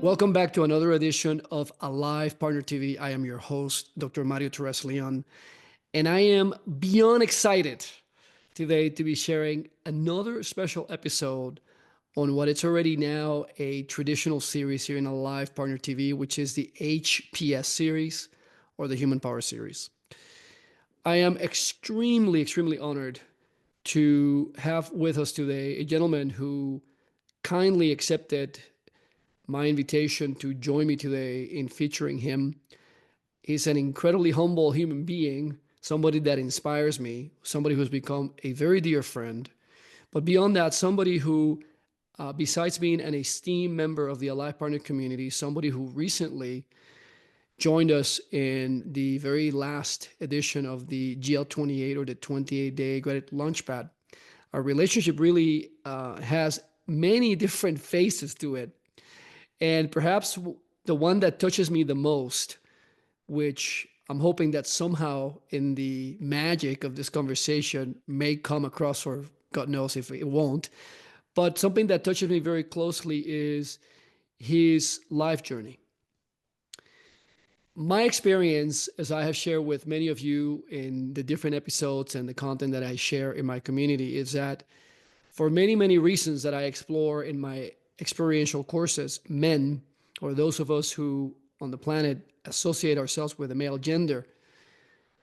Welcome back to another edition of Alive Partner TV. I am your host, Dr. Mario Torres-Leon, and I am beyond excited today to be sharing another special episode on what it's already now a traditional series here in Alive Partner TV, which is the HPS series or the Human Power series. I am extremely honored to have with us today a gentleman who kindly accepted my invitation to join me today in featuring him. He's an incredibly humble human being, somebody that inspires me, somebody who's become a very dear friend. But beyond that, somebody who, besides being an esteemed member of the Alive Partner community, somebody who recently joined us in the very last edition of the GL28 or the 28-day Gratitude Launchpad. Our relationship really has many different faces to it. And perhaps the one that touches me the most, which I'm hoping that somehow in the magic of this conversation may come across, or God knows if it won't, but something that touches me very closely is his life journey. My experience, as I have shared with many of you in the different episodes and the content that I share in my community, is that for many reasons that I explore in my experiential courses, men, or those of us who on the planet associate ourselves with the male gender,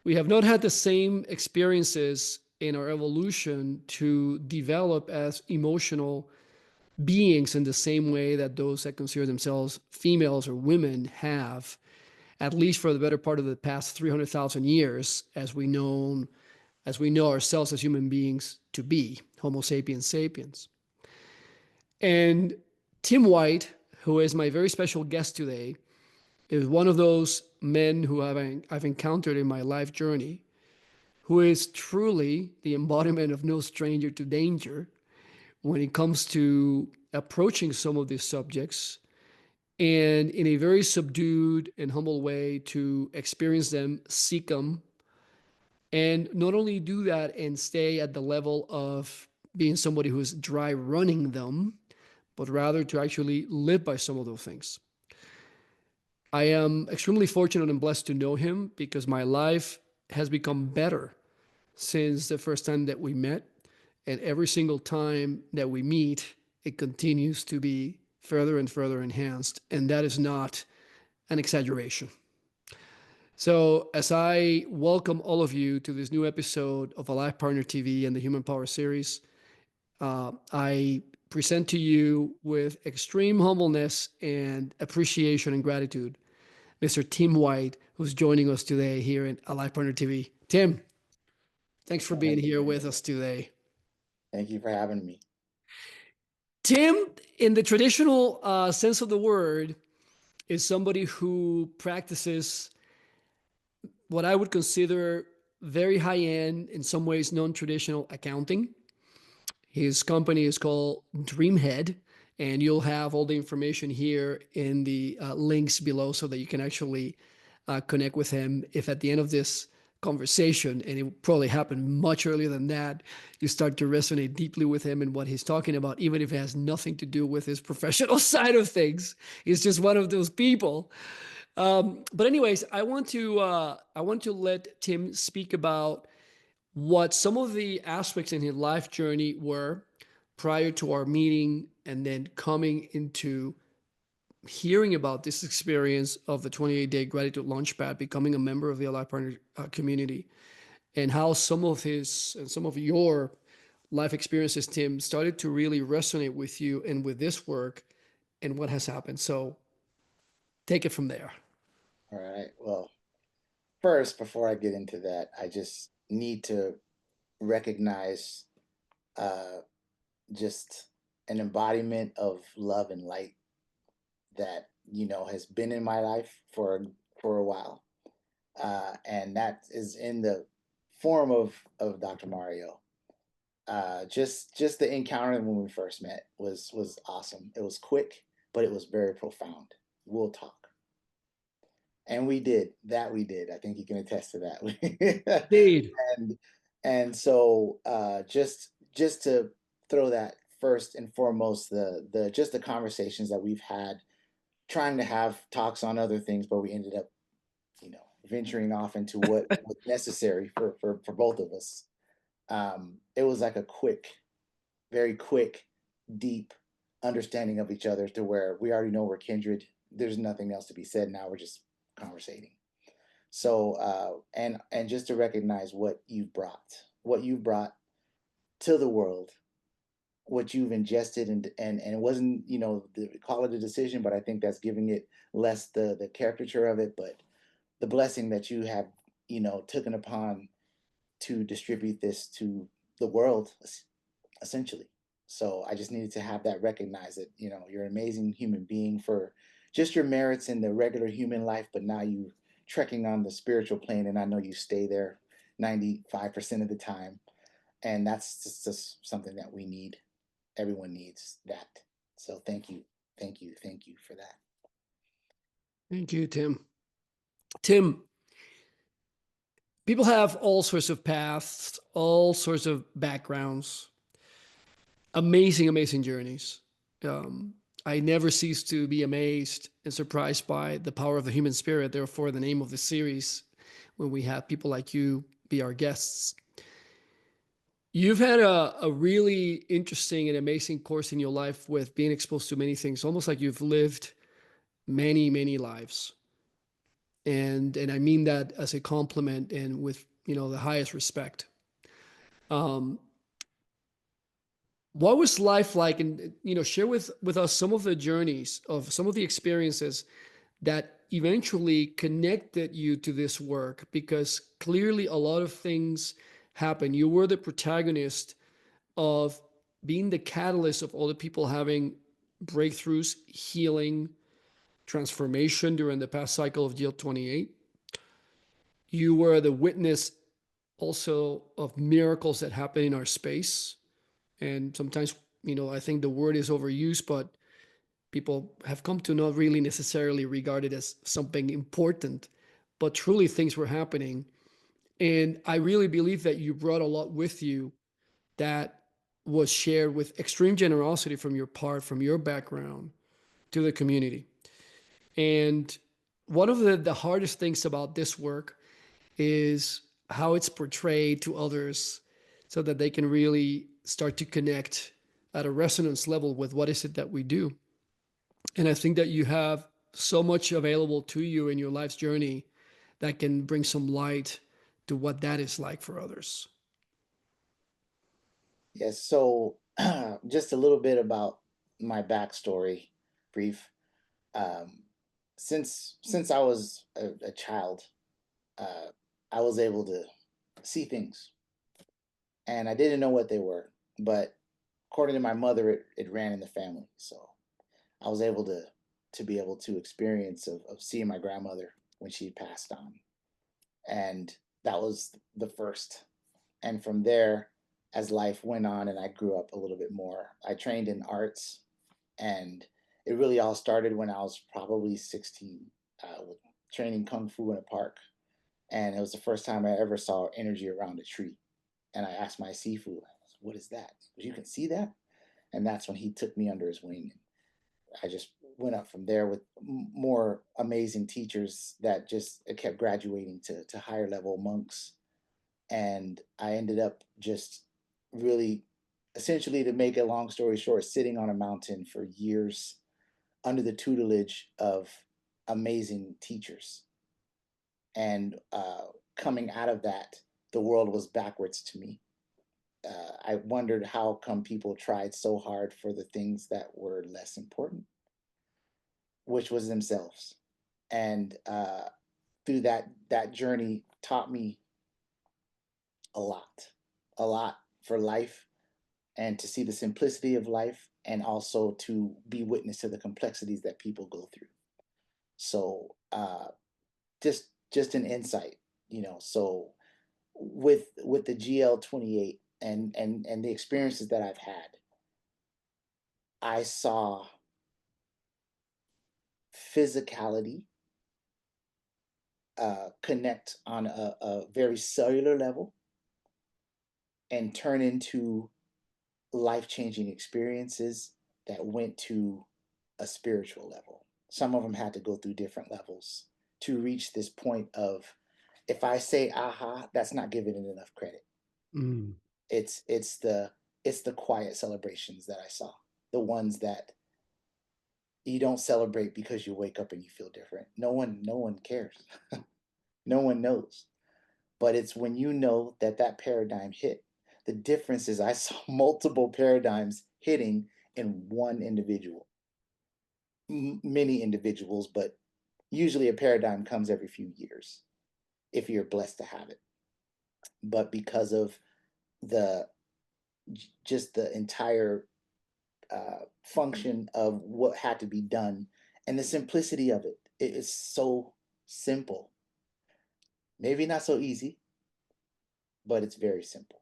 we have not had the same experiences in our evolution to develop as emotional beings in the same way that those that consider themselves females or women have, at least for the better part of the past 300,000 years, as we know ourselves as human beings to be, Homo sapiens sapiens. And Tim White, who is my very special guest today, is one of those men who I've encountered in my life journey, who is truly the embodiment of no stranger to danger when it comes to approaching some of these subjects, and in a very subdued and humble way to experience them, seek them, and not only do that and stay at the level of being somebody who's dry running them, but rather to actually live by some of those things. I am extremely fortunate and blessed to know him because my life has become better since the first time that we met. And every single time that we meet, it continues to be further and further enhanced. And that is not an exaggeration. So, as I welcome all of you to this new episode of Alive Partner TV and the Human Power series, I present to you with extreme humbleness and appreciation and gratitude, Mr. Tim White, who's joining us today here in Alive Partner TV. Tim, thanks for being here with us today. Thank you for having me. Tim, in the traditional sense of the word, is somebody who practices what I would consider very high-end, in some ways non-traditional accounting. His company is called Dreamhead, and you'll have all the information here in the links below so that you can actually connect with him if at the end of this conversation, and it will probably happen much earlier than that, you start to resonate deeply with him and what he's talking about, even if it has nothing to do with his professional side of things. He's just one of those people. But anyways, I want to let Tim speak about what some of the aspects in his life journey were prior to our meeting, and then coming into hearing about this experience of the 28-day Gratitude Launchpad, becoming a member of the Alive Partner community, and how some of his and some of your life experiences, Tim, started to really resonate with you and with this work and what has happened. So take it from there. All right. Well, first, before I get into that, I just need to recognize uh, just an embodiment of love and light that has been in my life for a while, and that is in the form of Dr. Mario. Just the encounter when we first met was awesome. It was quick, but it was very profound. We'll talk. And we did that. We did. I think you can attest to that. Indeed. and so just to throw that first and foremost, the just the conversations that we've had trying to have talks on other things, but we ended up, venturing off into what was necessary for both of us. It was like a quick, very quick, deep understanding of each other to where we already know we're kindred. There's nothing else to be said now. We're just conversating. So and just to recognize what you've brought to the world, what you've ingested, and it wasn't, call it a decision, but I think that's giving it less the caricature of it, but the blessing that you have, taken upon to distribute this to the world, essentially. So I just needed to have that recognized that, you're an amazing human being for just your merits in the regular human life, but now you trekking on the spiritual plane, and I know you stay there 95% of the time. And that's just something that we need. Everyone needs that. So thank you. Thank you. Thank you for that. Thank you, Tim. Tim, people have all sorts of paths, all sorts of backgrounds, amazing, amazing journeys. Um, I never cease to be amazed and surprised by the power of the human spirit. Therefore, the name of the series, when we have people like you be our guests. You've had a really interesting and amazing course in your life with being exposed to many things, almost like you've lived many, many lives. And I mean that as a compliment and with, the highest respect. Um, what was life like? And, share with us some of the journeys of some of the experiences that eventually connected you to this work, because clearly a lot of things happened. You were the protagonist of being the catalyst of all the people having breakthroughs, healing, transformation during the past cycle of GL28. You were the witness also of miracles that happen in our space. And sometimes, I think the word is overused, but people have come to not really necessarily regard it as something important, but truly things were happening. And I really believe that you brought a lot with you that was shared with extreme generosity from your part, from your background to the community. And one of the hardest things about this work is how it's portrayed to others so that they can really start to connect at a resonance level with what is it that we do. And I think that you have so much available to you in your life's journey that can bring some light to what that is like for others. Yes. So just a little bit about my backstory, brief. Um, since I was a child, uh, I was able to see things, and I didn't know what they were, but according to my mother, it ran in the family. So I was able to be able to experience of seeing my grandmother when she passed on, and that was the first. And from there, as life went on and I grew up a little bit more, I trained in arts, and it really all started when I was probably 16, with training kung fu in a park. And it was the first time I ever saw energy around a tree. And I asked my Sifu, "What is that? You can see that?" And that's when he took me under his wing. I just went up from there with more amazing teachers that just kept graduating to higher level monks. And I ended up just really, essentially, to make a long story short, sitting on a mountain for years under the tutelage of amazing teachers. And coming out of that, the world was backwards to me. I wondered how come people tried so hard for the things that were less important, which was themselves. And through that journey taught me a lot, a lot for life, and to see the simplicity of life, and also to be witness to the complexities that people go through. So just an insight, So with the GL28 and the experiences that I've had, I saw physicality connect on a very cellular level and turn into life changing experiences that went to a spiritual level. Some of them had to go through different levels to reach this point of, if I say aha, that's not giving it enough credit. Mm. It's the quiet celebrations that I saw, the ones that you don't celebrate because you wake up and you feel different. No one cares. No one knows. But it's when you know that that paradigm hit. The difference is I saw multiple paradigms hitting in one individual. Many individuals, but usually a paradigm comes every few years if you're blessed to have it. But because of the just the entire function of what had to be done and the simplicity of it, it is so simple. Maybe not so easy, but it's very simple.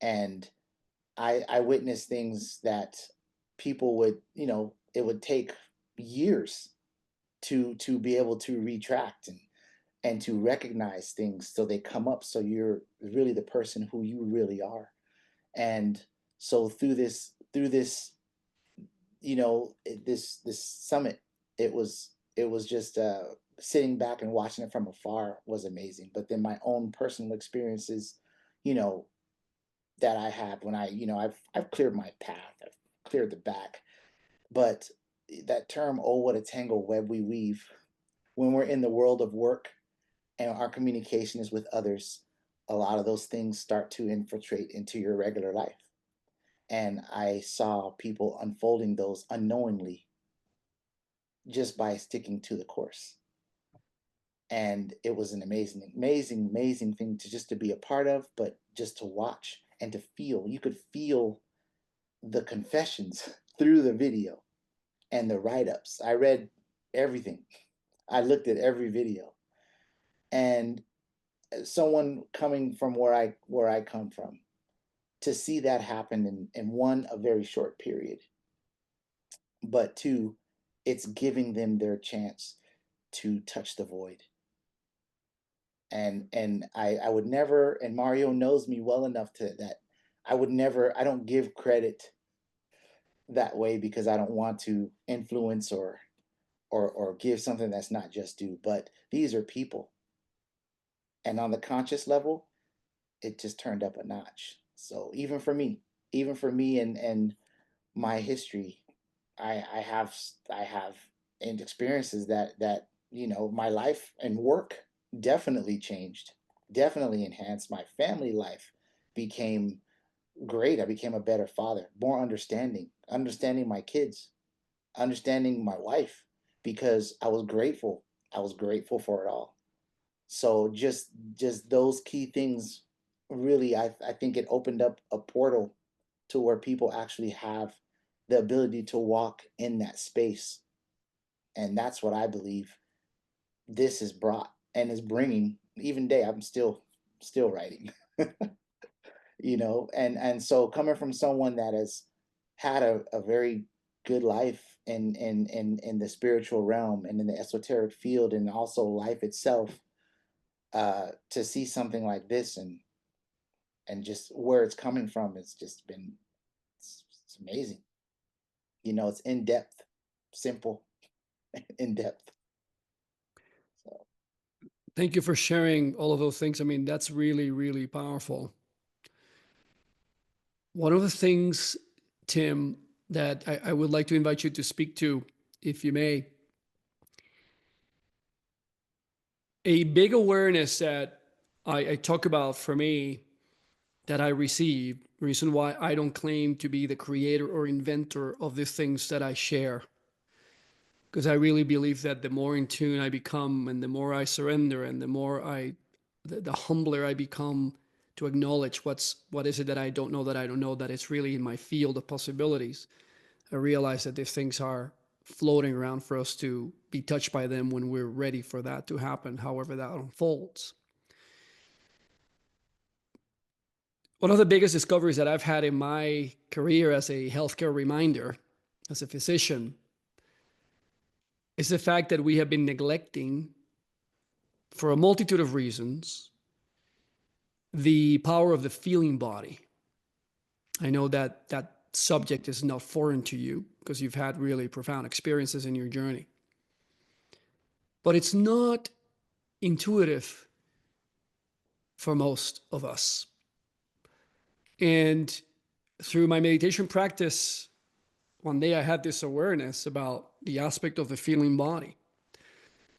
And I witnessed things that people would, it would take years to be able to retract and to recognize things so they come up, so you're really the person who you really are. And so through this this summit, it was just sitting back and watching it from afar was amazing. But then my own personal experiences, you know that I had when I've cleared my path, I've cleared the back. But that term, oh, what a tangle web we weave, when we're in the world of work and our communication is with others, a lot of those things start to infiltrate into your regular life. And I saw people unfolding those unknowingly just by sticking to the course. And it was an amazing, amazing, amazing thing to just to be a part of, but just to watch and to feel. You could feel the confessions through the video and the write-ups. I read everything. I looked at every video. And someone coming from where I come from, to see that happen in one, a very short period, but two, it's giving them their chance to touch the void. And I would never, and Mario knows me well enough to that I don't give credit that way, because I don't want to influence or give something that's not just due. But these are people, and on the conscious level, it just turned up a notch. So even for me and my history, I have and experiences that my life and work definitely changed, definitely enhanced. My family life became great. I became a better father, more understanding my kids, understanding my wife, because I was grateful for it all. So just those key things, really, I think it opened up a portal to where people actually have the ability to walk in that space. And that's what I believe this has brought and is bringing. Even day, I'm still writing. And so coming from someone that has had a very good life in the spiritual realm and in the esoteric field, and also life itself, to see something like this and just where it's coming from, it's amazing. It's in depth, simple, in depth. So Thank you for sharing all of those things. I mean, that's really, really powerful. One of the things, Tim, that I would like to invite you to speak to, if you may, a big awareness that I talk about for me, that I received, reason why I don't claim to be the creator or inventor of the things that I share. Because I really believe that the more in tune I become and the more I surrender and the more the humbler I become to acknowledge what is it that I don't know, that it's really in my field of possibilities. I realize that these things are floating around for us to be touched by them when we're ready for that to happen, however that unfolds. One of the biggest discoveries that I've had in my career as a healthcare reminder, as a physician, is the fact that we have been neglecting, for a multitude of reasons, the power of the feeling body. I know that that subject is not foreign to you because you've had really profound experiences in your journey. but it's not intuitive for most of us. And through my meditation practice, one day I had this awareness about the aspect of the feeling body.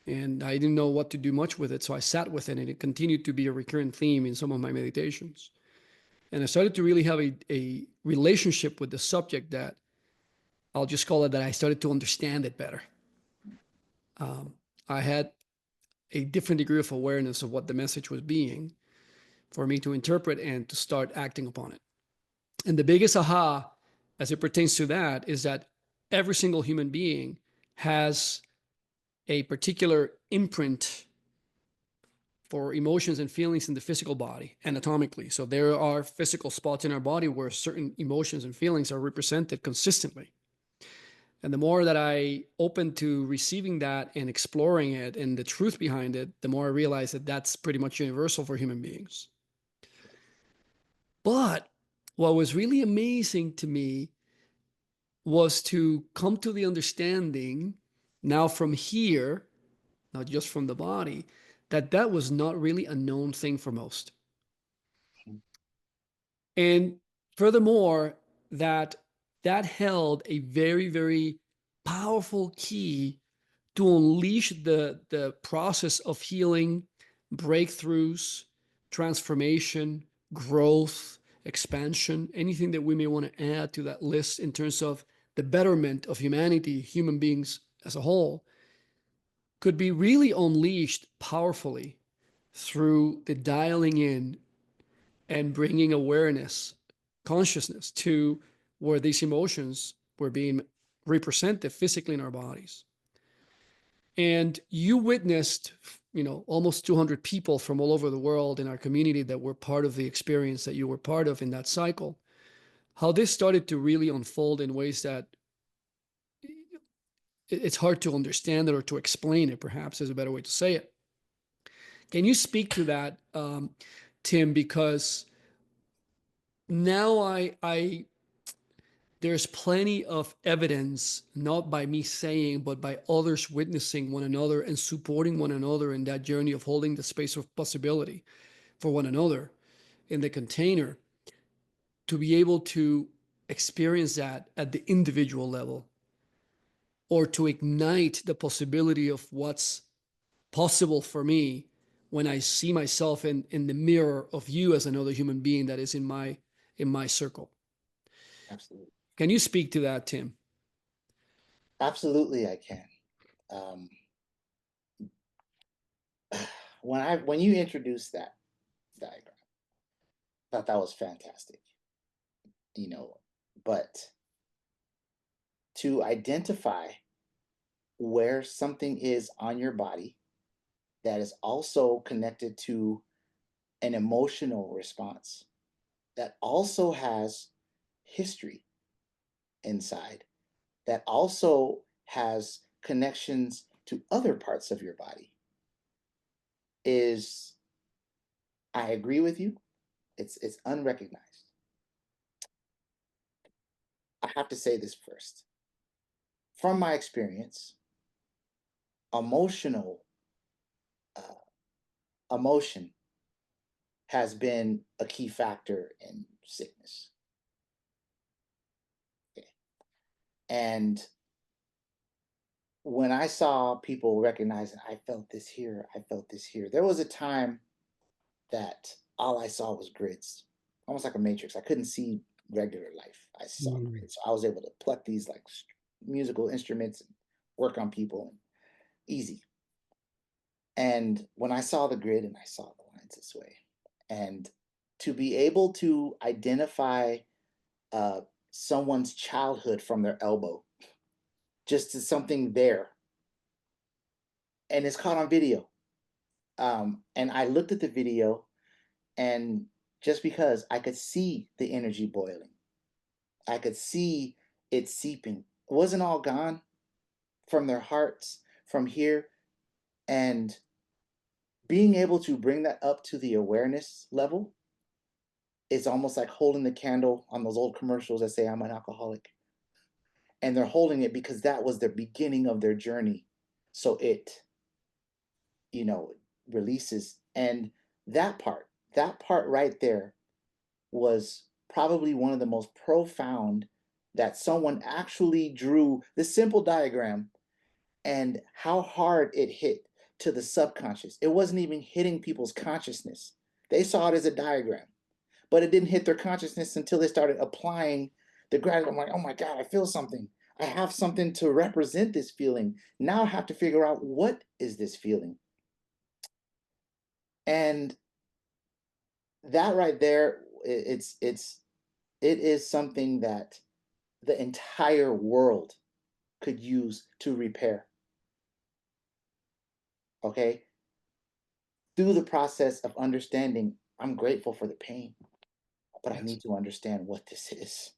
And I didn't know what to do much with it. So I sat with it, and it continued to be a recurrent theme in some of my meditations. And I started to really have a relationship with the subject that I'll just call it that I started to understand it better. I had a different degree of awareness of what the message was being for me to interpret and to start acting upon it. And the biggest aha as it pertains to that is that every single human being has a particular imprint for emotions and feelings in the physical body anatomically. So there are physical spots in our body where certain emotions and feelings are represented consistently. And the more that I open to receiving that and exploring it and the truth behind it, the more I realize that that's pretty much universal for human beings. But what was really amazing to me was to come to the understanding now from here, not just from the body, that that was not really a known thing for most. And furthermore, that that held a very, very powerful key to unleash the process of healing, breakthroughs, transformation, growth, expansion, anything that we may want to add to that list in terms of the betterment of humanity, human beings as a whole, could be really unleashed powerfully through the dialing in and bringing awareness, consciousness to where these emotions were being represented physically in our bodies. And you witnessed, almost 200 people from all over the world in our community that were part of the experience that you were part of in that cycle, how this started to really unfold in ways that it's hard to understand it or to explain it, perhaps is a better way to say it. Can you speak to that, Tim? Because now there's plenty of evidence, not by me saying, but by others witnessing one another and supporting one another in that journey of holding the space of possibility for one another in the container, to be able to experience that at the individual level, or to ignite the possibility of what's possible for me when I see myself in the mirror of you as another human being that is in my circle. Absolutely. Can you speak to that, Tim? Absolutely, I can. Um, when you introduced that diagram, I thought that was fantastic. But to identify where something is on your body that is also connected to an emotional response that also has history inside, that also has connections to other parts of your body is, I agree with you, it's unrecognized. I have to say this first. From my experience, emotional uh, emotion has been a key factor in sickness. Okay. And when I saw people recognizing, I felt this here, I felt this here, there was a time that all I saw was grids, almost like a matrix. I couldn't see regular life. I saw Mm. grids. So I was able to pluck these like musical instruments and work on people and easy. And when I saw the grid and I saw the lines this way, and to be able to identify uh, someone's childhood from their elbow, just as something there, and it's caught on video. And I looked at the video, and just because I could see the energy boiling, I could see it seeping. It wasn't all gone from their hearts, from here, and being able to bring that up to the awareness level is almost like holding the candle on those old commercials that say I'm an alcoholic. And they're holding it because that was the beginning of their journey. So it you know, releases. And that part right there was probably one of the most profound, that someone actually drew the simple diagram and how hard it hit to the subconscious. It wasn't even hitting people's consciousness. They saw it as a diagram, but it didn't hit their consciousness until they started applying the gratitude. I'm like, oh my God, I feel something. I have something to represent this feeling. Now I have to figure out, what is this feeling? And that right there, it is something that the entire world could use to repair. Okay? Through the process of understanding, I'm grateful for the pain, but I Yes. need to understand what this is.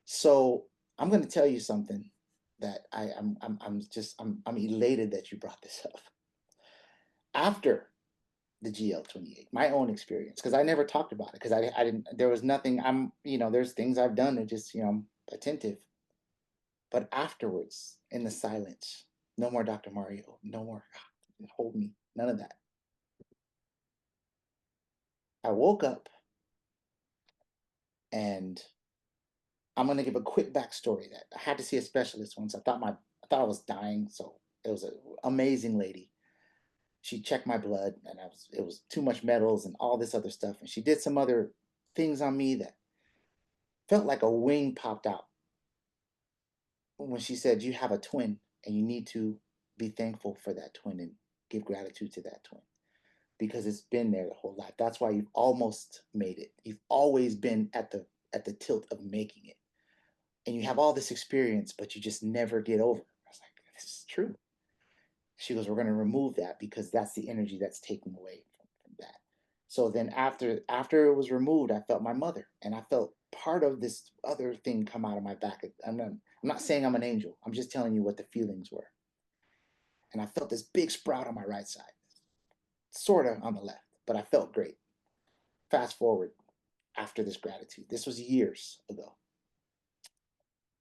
So I'm going to tell you something that I'm elated that you brought this up. After the GL28, my own experience, because I never talked about it, because I didn't, there was nothing. There's things I've done that just, I'm attentive. But afterwards, in the silence, no more Dr. Mario, no more hold me, none of that. I woke up, and I'm gonna give a quick backstory that I had to see a specialist once. I thought I was dying, so it was an amazing lady. She checked my blood, and it was too much metals and all this other stuff, and she did some other things on me that felt like a wing popped out when she said, you have a twin, and you need to be thankful for that twin and give gratitude to that twin, because it's been there the whole life. That's why you've almost made it. You've always been at the tilt of making it, and you have all this experience, but you just never get over. I was like, this is true. She goes, we're going to remove that because that's the energy that's taken away from that. So then after it was removed, I felt my mother, and I felt part of this other thing come out of my back. I'm not saying I'm an angel. I'm just telling you what the feelings were. And I felt this big sprout on my right side, sort of on the left, but I felt great. Fast forward, after this gratitude, this was years ago,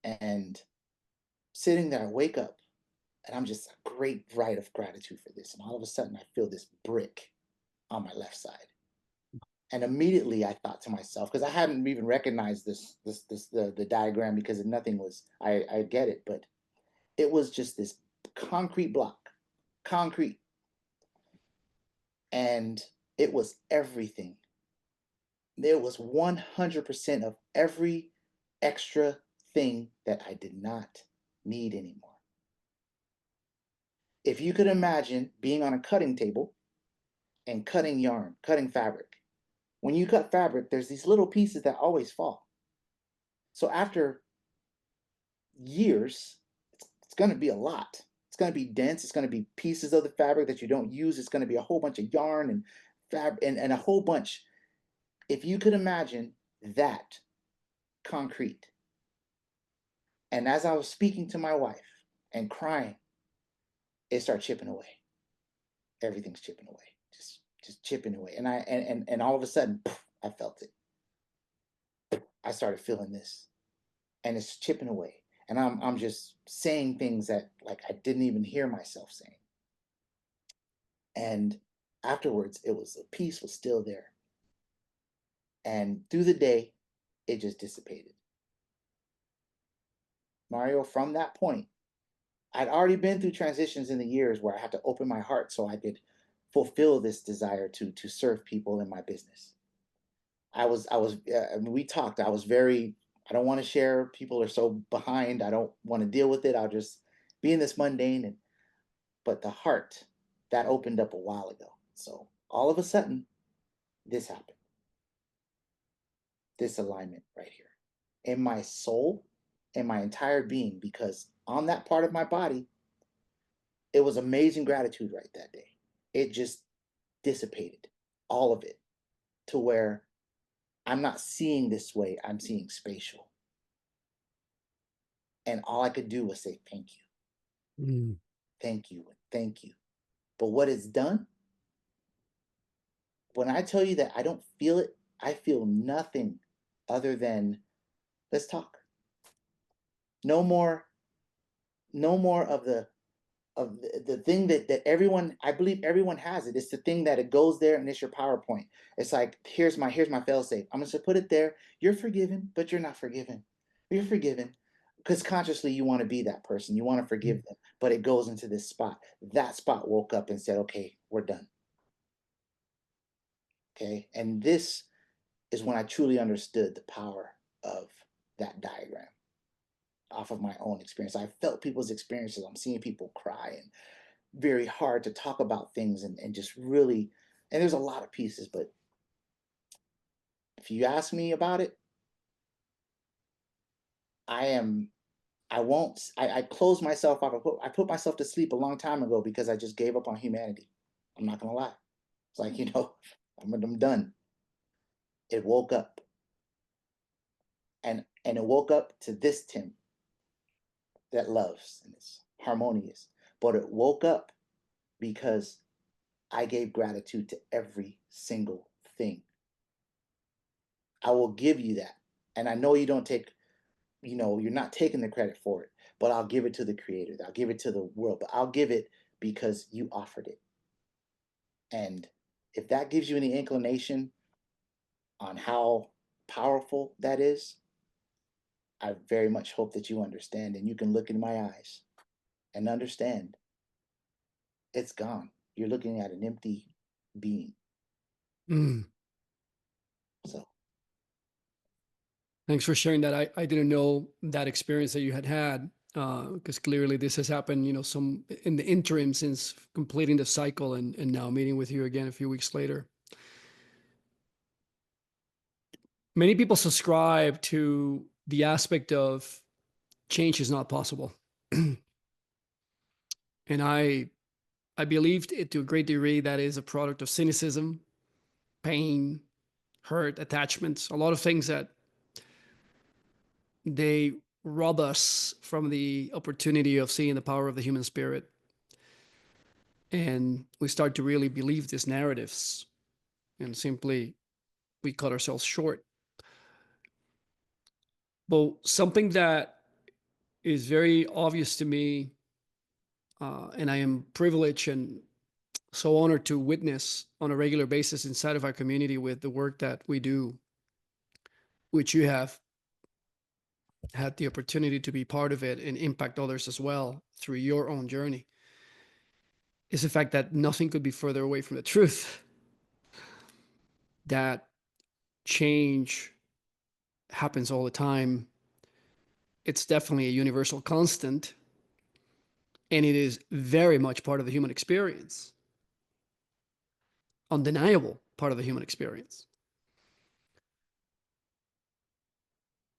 and sitting there, I wake up, and I'm just a great rite of gratitude for this. And all of a sudden, I feel this brick on my left side. And immediately I thought to myself, because I hadn't even recognized the diagram, because nothing was, I get it, but it was just this concrete block, concrete. And it was everything. There was 100% of every extra thing that I did not need anymore. If you could imagine being on a cutting table and cutting yarn, cutting fabric. When you cut fabric, there's these little pieces that always fall. So after years, it's going to be a lot. It's going to be dense. It's going to be pieces of the fabric that you don't use. It's going to be a whole bunch of yarn and and a whole bunch. If you could imagine that concrete. And as I was speaking to my wife and crying, it started chipping away. Everything's chipping away. Just chipping away. And all of a sudden, poof, I felt it. I started feeling this. And it's chipping away. And I'm just saying things that, like, I didn't even hear myself saying. And afterwards, it was, the peace was still there. And through the day, it just dissipated. Mario, from that point, I'd already been through transitions in the years where I had to open my heart so I could fulfill this desire to serve people in my business. I mean, we talked. I was very. I don't want to share. People are so behind. I don't want to deal with it. I'll just be in this mundane. But the heart, that opened up a while ago. So all of a sudden, this happened. This alignment right here, in my soul, in my entire being, because on that part of my body, it was amazing gratitude right that day. It just dissipated, all of it, to where I'm not seeing this way, I'm seeing spatial. And all I could do was say, thank you, thank you, thank you. But what it's done, when I tell you that I don't feel it, I feel nothing other than, let's talk. No more, no more of the of the thing that everyone, I believe everyone has it. It's the thing that it goes there and it's your PowerPoint. It's like, here's my fail safe. I'm just gonna put it there. You're forgiven, but you're not forgiven. You're forgiven because consciously you want to be that person. You want to forgive them, but it goes into this spot. That spot woke up and said, okay, we're done. Okay. And this is when I truly understood the power of that diagram off of my own experience. I felt people's experiences. I'm seeing people cry, and very hard to talk about things, and just really, and there's a lot of pieces, but if you ask me about it, I am, I won't, I close myself off. I put myself to sleep a long time ago because I just gave up on humanity. I'm not gonna lie. It's like, I'm done. It woke up, and it woke up to this Tim that loves and is harmonious. But it woke up because I gave gratitude to every single thing. I will give you that. And I know you don't take, you're not taking the credit for it, but I'll give it to the creator. I'll give it to the world, but I'll give it because you offered it. And if that gives you any inclination on how powerful that is, I very much hope that you understand and you can look in my eyes and understand it's gone. You're looking at an empty being. Mm. So, Thanks for sharing that. I didn't know that experience that you had, because clearly this has happened, some in the interim since completing the cycle and now meeting with you again a few weeks later. Many people subscribe to the aspect of change is not possible. And I believed it to a great degree that is a product of cynicism, pain, hurt, attachments, a lot of things that they rob us from the opportunity of seeing the power of the human spirit. And we start to really believe these narratives, and simply we cut ourselves short. But something that is very obvious to me, and I am privileged and so honored to witness on a regular basis inside of our community with the work that we do, which you have had the opportunity to be part of it and impact others as well through your own journey, is the fact that nothing could be further away from the truth. That change happens all the time. It's definitely a universal constant, and it is very much part of the human experience, undeniable part of the human experience.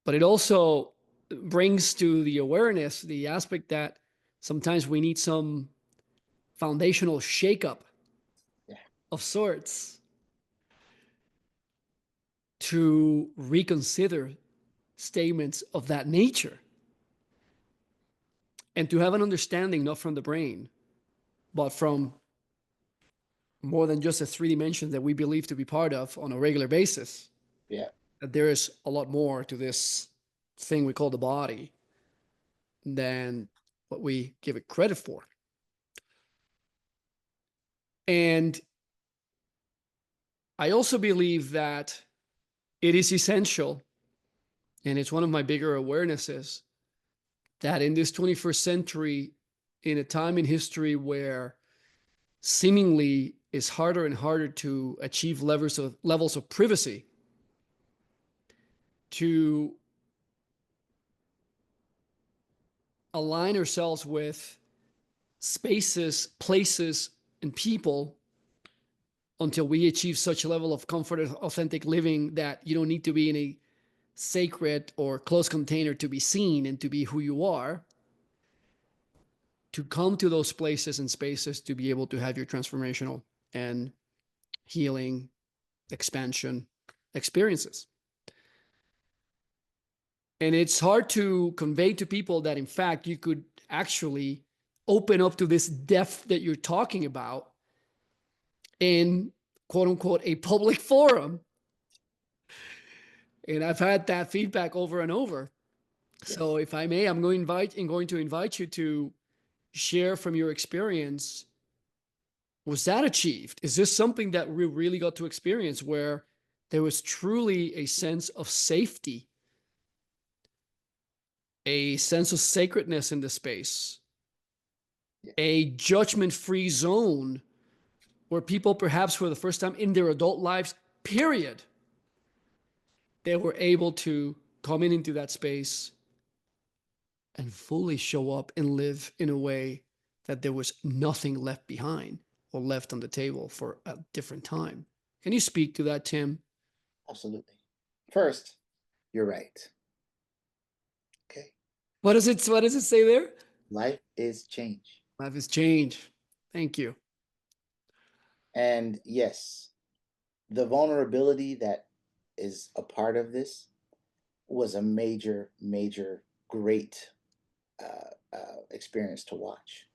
But it also brings to the awareness the aspect that sometimes we need some foundational shakeup yeah, of sorts to reconsider statements of that nature and to have an understanding not from the brain, but from more than just the three dimensions that we believe to be part of on a regular basis. yeah, That there is a lot more to this thing we call the body than what we give it credit for. And I also believe that it is essential, and it's one of my bigger awarenesses, that in this 21st century, in a time in history where seemingly it's harder and harder to achieve levels of privacy, to align ourselves with spaces, places, and people until we achieve such a level of comfort and authentic living that you don't need to be in a sacred or closed container to be seen and to be who you are, to come to those places and spaces to be able to have your transformational and healing, expansion experiences. And it's hard to convey to people that, in fact, you could actually open up to this depth that you're talking about in quote unquote a public forum. And I've had that feedback over and over. yes, So if I may, I'm going to invite you to share from your experience, was that achieved? Is this something that we really got to experience where there was truly a sense of safety, a sense of sacredness in the space, Yeah, a judgment-free zone where people, perhaps for the first time in their adult lives, period, they were able to come into that space and fully show up and live in a way that there was nothing left behind or left on the table for a different time. Can you speak to that, Tim? absolutely. First, you're right. Okay. What does it say there? Life is change. Life is change. Thank you. And yes, the vulnerability that is a part of this was a major, major, great experience to watch.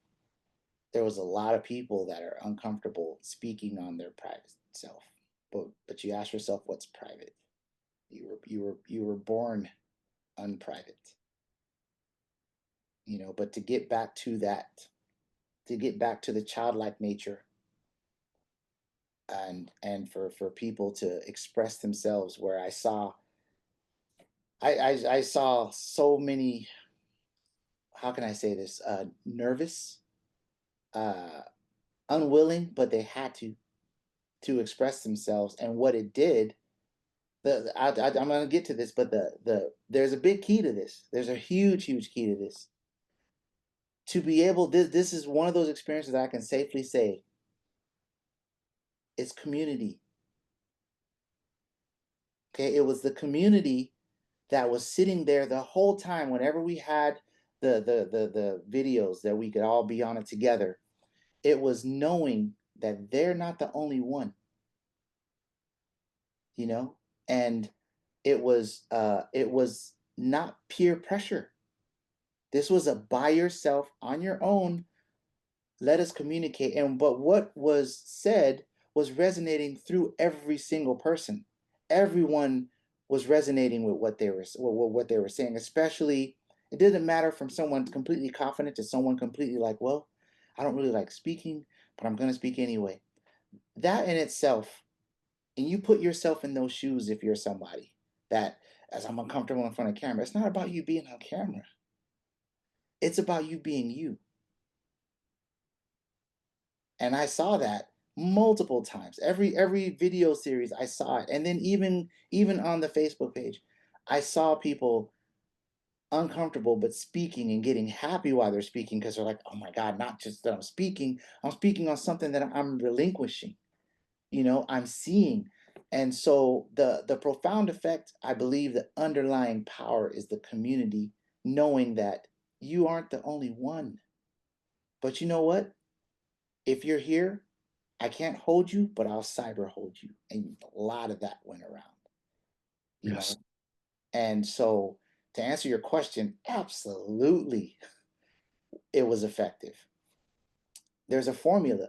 There was a lot of people that are uncomfortable speaking on their private self, but you ask yourself, what's private? You were born unprivate, you know. But to get back to that, to get back to the childlike nature, and for people to express themselves, where I saw so many, how can I say this, nervous, uh unwilling, but they had to express themselves. And what it did, I'm going to get to this, but there's a big key to this. There's a huge, huge key to this. To be able, this is one of those experiences that I can safely say it's community. Okay, it was the community that was sitting there the whole time. Whenever we had the videos that we could all be on it together, it was knowing that they're not the only one, you know. And it was not peer pressure. This was a by yourself, on your own, let us communicate. And but what was said was resonating through every single person. Everyone was resonating with what they were saying. Especially, it didn't matter from someone completely confident to someone completely like, well, I don't really like speaking, but I'm going to speak anyway. That in itself, and you put yourself in those shoes, if you're somebody that, as I'm uncomfortable in front of camera, it's not about you being on camera. It's about you being you. And I saw that multiple times. Every video series I saw it. And then even on the Facebook page, I saw people uncomfortable but speaking and getting happy while they're speaking, because they're like, oh my God, not just that I'm speaking on something that I'm relinquishing, you know, I'm seeing. And so the profound effect, I believe the underlying power is the community, knowing that you aren't the only one. But you know what? If you're here, I can't hold you, but I'll cyber hold you. And a lot of that went around, you Yes. know. And so to answer your question, absolutely it was effective. There's a formula,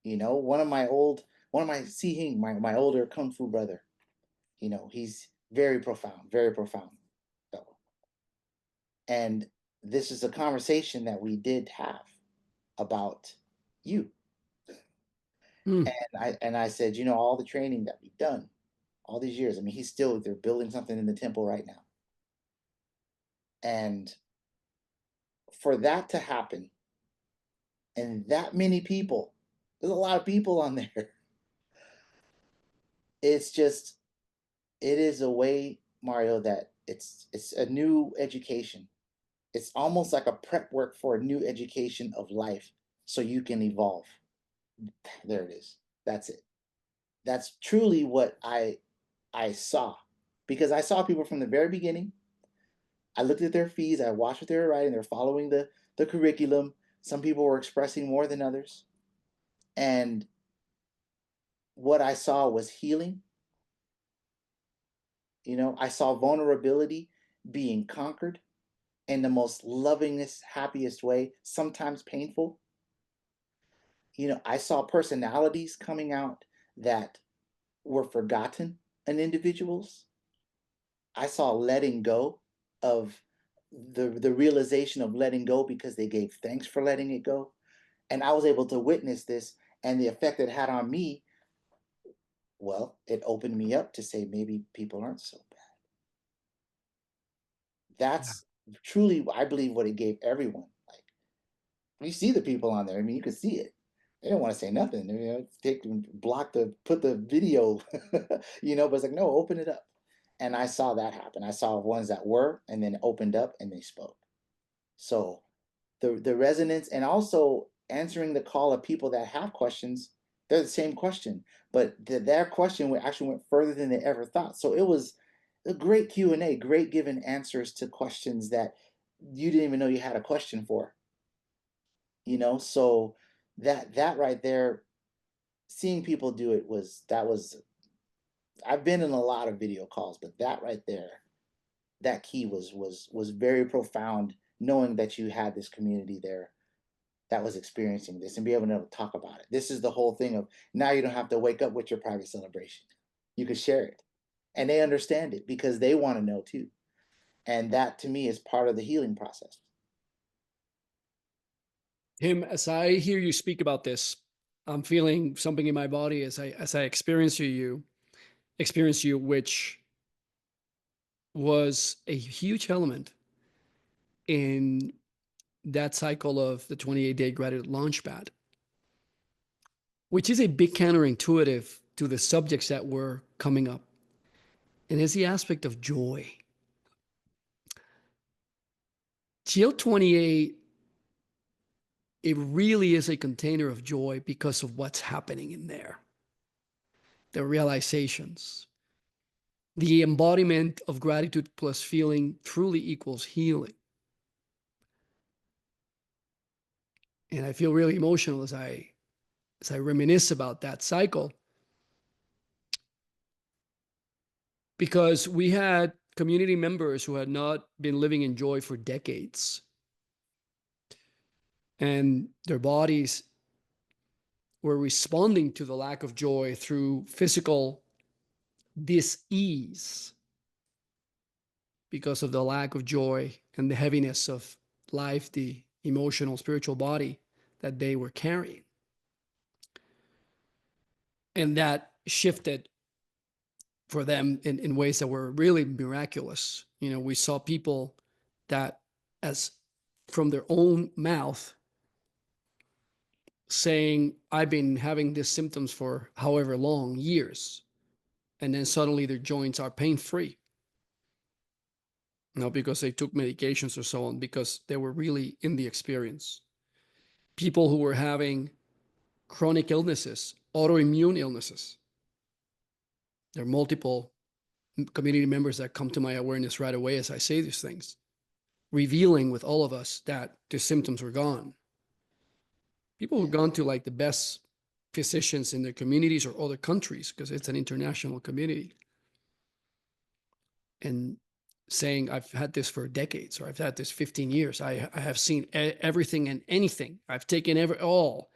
you know. One of my Sihing, my older Kung Fu brother, you know, he's very profound fellow. And this is a conversation that we did have about you. Hmm. And I said, you know, all the training that we've done all these years. I mean, they're building something in the temple right now. And for that to happen, and that many people, there's a lot of people on there. It's just, it is a way, Mario, that it's a new education. It's almost like a prep work for a new education of life, so you can evolve. There it is. That's it. That's truly what I saw, because I saw people from the very beginning. I looked at their feeds, I watched what they were writing, they're following the curriculum. Some people were expressing more than others. And what I saw was healing. You know, I saw vulnerability being conquered in the most lovingest, happiest way, sometimes painful. You know, I saw personalities coming out that were forgotten in individuals. I saw letting go of the realization of letting go because they gave thanks for letting it go. And I was able to witness this, and the effect it had on me, well, it opened me up to say maybe people aren't so bad. Yeah. That's truly, I believe, what it gave everyone. Like, you see the people on there. I mean, you could see it. They don't want to say nothing. Take block put the video, but it's like, no, open it up. And I saw that happen. I saw ones that were, and then opened up and they spoke. So the resonance, and also answering the call of people that have questions. They're the same question, but their question actually went further than they ever thought. So it was a great Q&A, great giving answers to questions that you didn't even know you had a question for. So that right there, seeing people do it was. I've been in a lot of video calls, but that right there, that key was very profound, knowing that you had this community there that was experiencing this and be able to talk about it. This is the whole thing of, now you don't have to wake up with your private celebration. You can share it. And they understand it because they want to know too. And that to me is part of the healing process. Tim, as I hear you speak about this, I'm feeling something in my body as I experience you, which was a huge element in that cycle of the 28-day Gratitude Launchpad, which is a bit counterintuitive to the subjects that were coming up. And it's the aspect of joy. GL28, it really is a container of joy because of what's happening in there. The realizations, the embodiment of gratitude plus feeling truly equals healing. And I feel really emotional as I reminisce about that cycle, because we had community members who had not been living in joy for decades, and their bodies were responding to the lack of joy through physical dis-ease because of the lack of joy and the heaviness of life, the emotional, spiritual body that they were carrying. And that shifted for them in ways that were really miraculous. We saw people that, as from their own mouth, saying, I've been having these symptoms for however long, years. And then suddenly their joints are pain free. Not because they took medications or so on, because they were really in the experience. People who were having chronic illnesses, autoimmune illnesses. There are multiple community members that come to my awareness right away as I say these things, revealing with all of us that the symptoms were gone. People Yeah. who've gone to like the best physicians in their communities or other countries, because it's an international community, and saying, I've had this for decades, or I've had this 15 years. I have seen everything and anything. I've taken all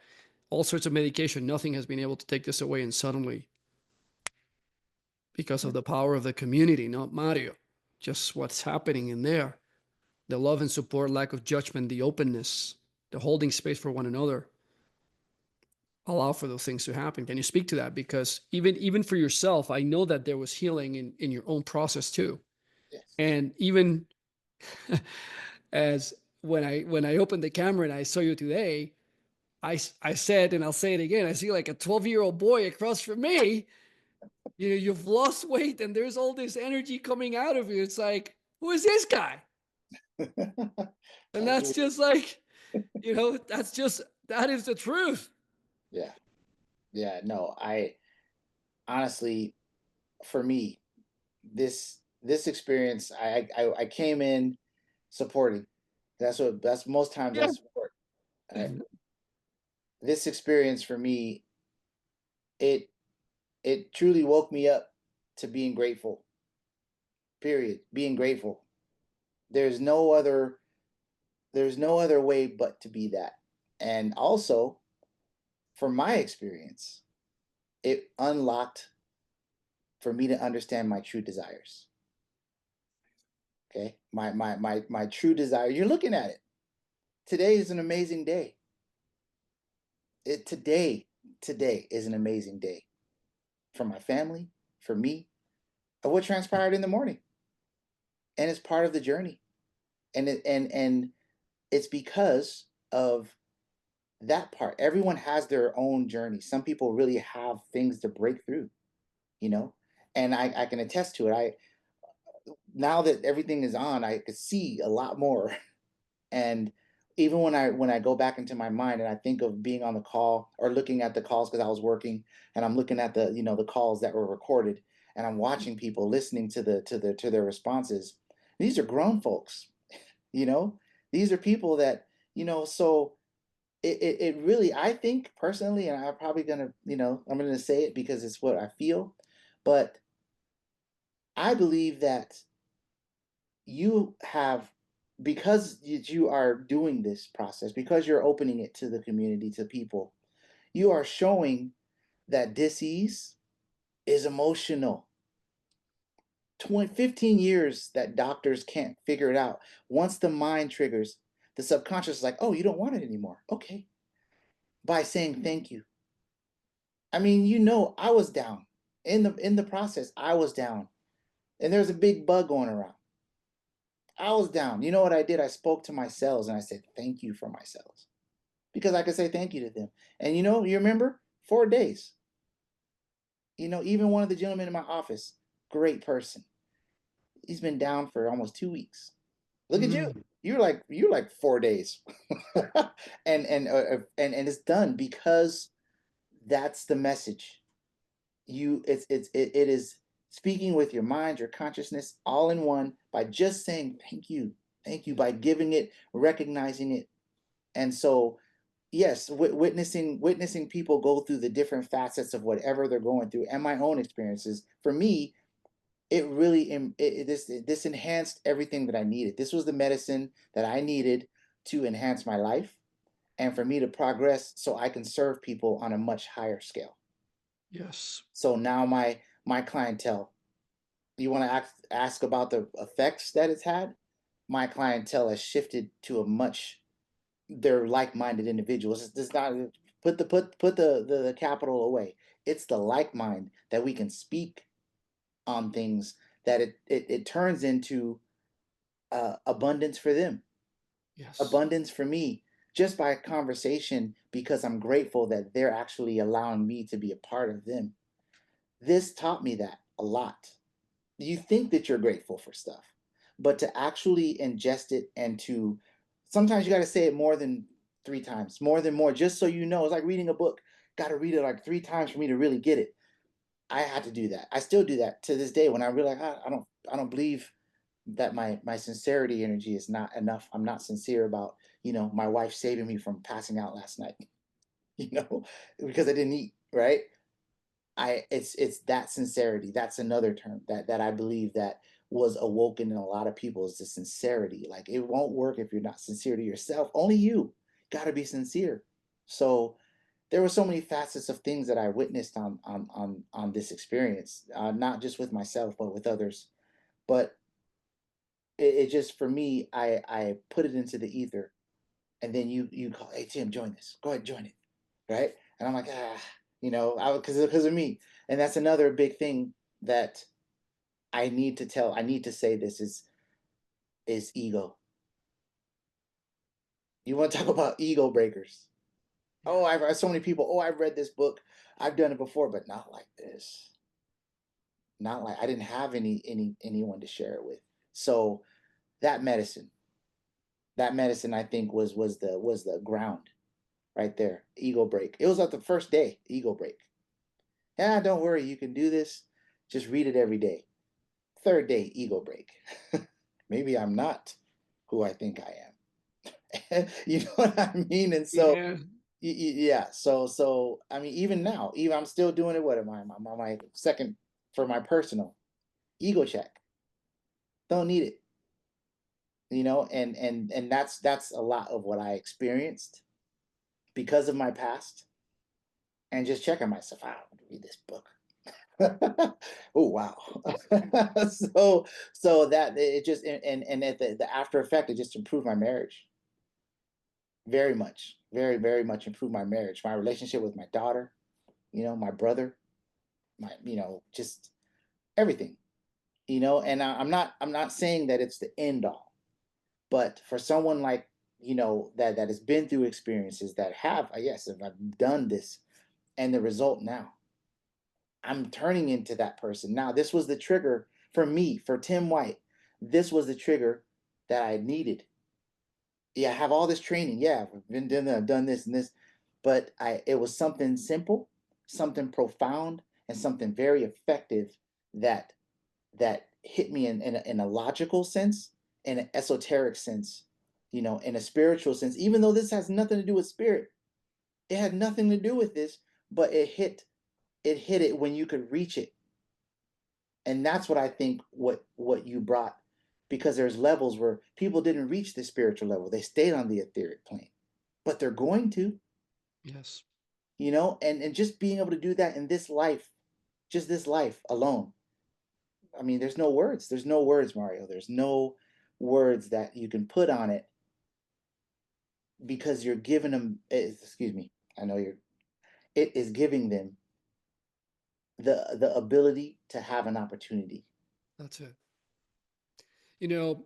sorts of medication. Nothing has been able to take this away. And suddenly, because of the power of the community, not Mario, just what's happening in there, the love and support, lack of judgment, the openness, the holding space for one another, allow for those things to happen. Can you speak to that? Because even for yourself, I know that there was healing in your own process too. Yes. And even as when I opened the camera and I saw you today, I said, and I'll say it again, I see like a 12-year-old boy across from me. You've lost weight and there's all this energy coming out of you. It's like, who is this guy? And that's just like, that is the truth. Yeah. Yeah. No, I honestly, for me, this experience, I came in supporting. That's most times I Yeah. support. Right? This experience for me, it it truly woke me up to being grateful. Period. Being grateful. There's no other there's no other way but to be that. And also, from my experience, it unlocked for me to understand my true desires. Okay. My true desire. You're looking at it. Today is an amazing day. Today is an amazing day for my family, for me, of what transpired in the morning. And it's part of the journey. And it's because of that part. Everyone has their own journey. Some people really have things to break through, you know, and I can attest to it. I Now that everything is on, I could see a lot more. And even when I go back into my mind and I think of being on the call or looking at the calls because I was working and I'm looking at the calls that were recorded and I'm watching people listening to their responses. These are grown folks, you know. These are people that so it really, I think personally, and I'm probably gonna, I'm gonna say it because it's what I feel, but I believe that you have, because you are doing this process, because you're opening it to the community, to people, you are showing that dis-ease is emotional. 15 years that doctors can't figure it out. Once the mind triggers, the subconscious is like, oh, you don't want it anymore. Okay. By saying thank you. I mean, I was down. In the process, I was down. And there's a big bug going around. I was down. You know what I did? I spoke to my cells and I said, thank you for my cells. Because I could say thank you to them. And you remember? 4 days. Even one of the gentlemen in my office, great person. He's been down for almost 2 weeks. Look at you. Mm. You're like 4 days. And it's done because that's the message. It is speaking with your mind, your consciousness, all in one, by just saying thank you, by giving it, recognizing it. And so, yes, witnessing people go through the different facets of whatever they're going through, and my own experiences. For me, it really this enhanced everything that I needed. This was the medicine that I needed to enhance my life and for me to progress so I can serve people on a much higher scale. Yes. So now my clientele, you want to ask about the effects that it's had? My clientele has shifted to a much, they're like-minded individuals. It's not, put the capital away. It's the like mind that we can speak on things that it turns into abundance for them, Yes. abundance for me, just by a conversation, because I'm grateful that they're actually allowing me to be a part of them. This taught me that a lot. You think that you're grateful for stuff, but to actually ingest it, and to sometimes you got to say it more than 3 times, more, just so you know. It's like reading a book. Got to read it like 3 times for me to really get it. I had to do that. I still do that to this day when I realize I don't believe that my sincerity energy is not enough. I'm not sincere about my wife saving me from passing out last night. You know, because I didn't eat right. It's that sincerity. That's another term that I believe that was awoken in a lot of people, is the sincerity. Like, it won't work if you're not sincere to yourself. Only you got to be sincere. So there were so many facets of things that I witnessed on this experience, not just with myself but with others. But it just, for me, I put it into the ether, and then you call, hey Tim, join this. Go ahead, join it, right? And I'm like, because of me. And that's another big thing that I need to say this is ego. You want to talk about ego breakers? Yeah. Oh, I've heard so many people. Oh, I've read this book. I've done it before, but not like this. Not like, I didn't have anyone to share it with. So that medicine, that medicine, I think was the ground right there. Ego break. It was like the first day. Ego break. Yeah, don't worry, you can do this. Just read it every day. Third day, ego break. Maybe I'm not who I think I am. You know what I mean? And so, Yeah. yeah. So I mean, even now, even I'm still doing it. What am I? I'm on my second for my personal ego check. Don't need it. And that's a lot of what I experienced because of my past, and just checking myself out. Read this book. Oh wow. so so that it just and at the after effect, it just improved my marriage very much, very much improved my marriage, my relationship with my daughter, my brother, my just everything, and I'm not saying that it's the end all, but for someone like that has been through experiences that have yes, if I've done this and the result now I'm turning into that person. Now, this was the trigger for me, for Tim White. This was the trigger that I needed. Yeah, I have all this training. Yeah, I've been doing I've done this and this, but it was something simple, something profound, and something very effective that hit me in a logical sense, in an esoteric sense, in a spiritual sense. Even though this has nothing to do with spirit, it had nothing to do with this, but it hit it when you could reach it. And that's what I think what you brought, because there's levels where people didn't reach the spiritual level, they stayed on the etheric plane, but they're going to, Yes, and just being able to do that in this life, just this life alone. I mean, there's no words, Mario. There's no words that you can put on it, because you're giving them, excuse me, I know you're it is giving them the ability to have an opportunity. that's it. You know,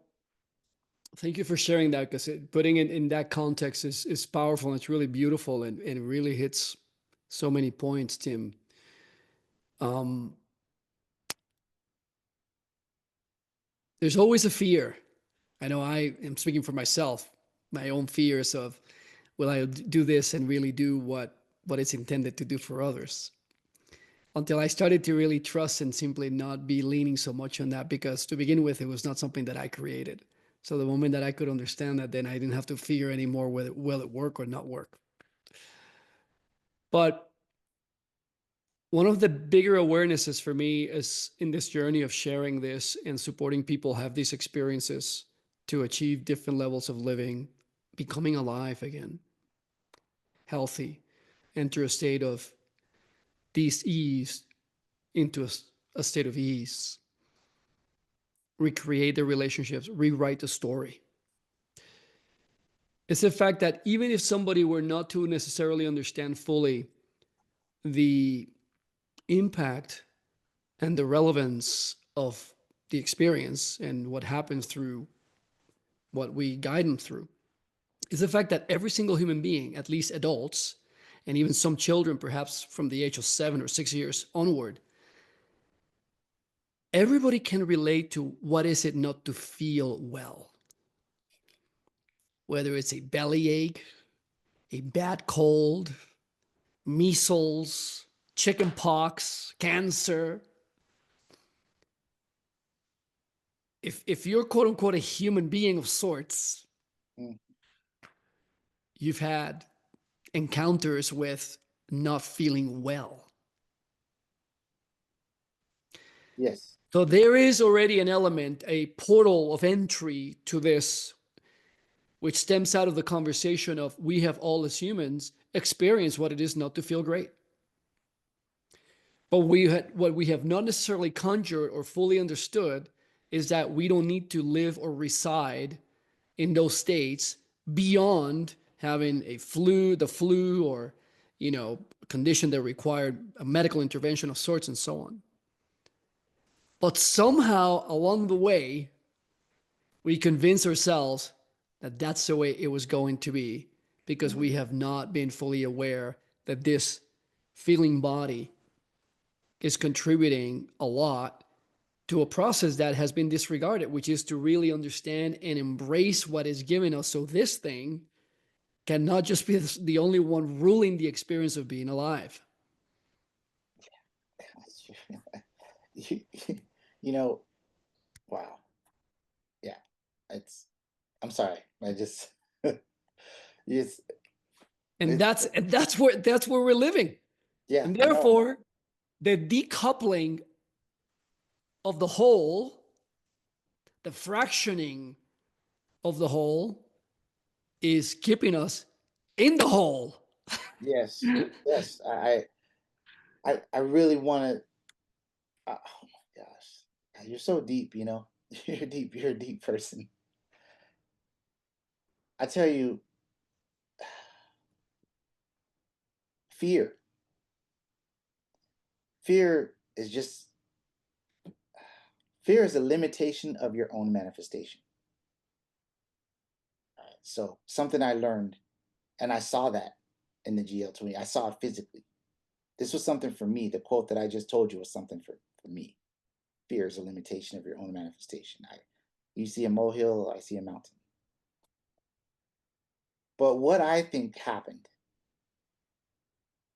thank you for sharing that, because putting it in that context is powerful, and it's really beautiful, and it really hits so many points, Tim. Um, there's always a fear. I know I am speaking for myself, my own fears of, will I do this and really do what it's intended to do for others? Until I started to really trust and simply not be leaning so much on that, because to begin with, it was not something that I created. So the moment that I could understand that, then I didn't have to figure anymore whether will it work or not work. But one of the bigger awarenesses for me is in this journey of sharing this and supporting people have these experiences to achieve different levels of living, becoming alive again, healthy, enter a state of dis-ease into a state of ease, recreate the relationships, rewrite the story. It's the fact that even if somebody were not to necessarily understand fully the impact and the relevance of the experience and what happens through what we guide them through, is the fact that every single human being, at least adults, and even some children, perhaps from the age of 7 or 6 years onward, everybody can relate to what is it not to feel well. Whether it's a bellyache, a bad cold, measles, chicken pox, cancer. If you're quote unquote a human being of sorts, Mm, you've had encounters with not feeling well. yes. So there is already an element, a portal of entry to this, which stems out of the conversation of we have all as humans experienced what it is not to feel great. But what we have not necessarily conjured or fully understood is that we don't need to live or reside in those states beyond having the flu, or, a condition that required a medical intervention of sorts and so on. But somehow along the way, we convince ourselves that that's the way it was going to be, because Mhm. we have not been fully aware that this feeling body is contributing a lot to a process that has been disregarded, which is to really understand and embrace what is given us. So this thing cannot just be the only one ruling the experience of being alive. you, you know, wow. Yeah. It's I'm sorry. I just it's And it's that's where we're living. yeah, And no. therefore, the decoupling of the whole, the fractioning of the whole, is keeping us in the whole. Yes. Yes. I really want to. Oh my gosh, you're so deep. You know, you're deep. You're a deep person. I tell you, fear. Fear is just fear is a limitation of your own manifestation. All right? So something I learned, and I saw that in the GL20. I saw it physically. This was something for me. The quote that I just told you was something for me. Fear is a limitation of your own manifestation. You see a molehill, I see a mountain. But what I think happened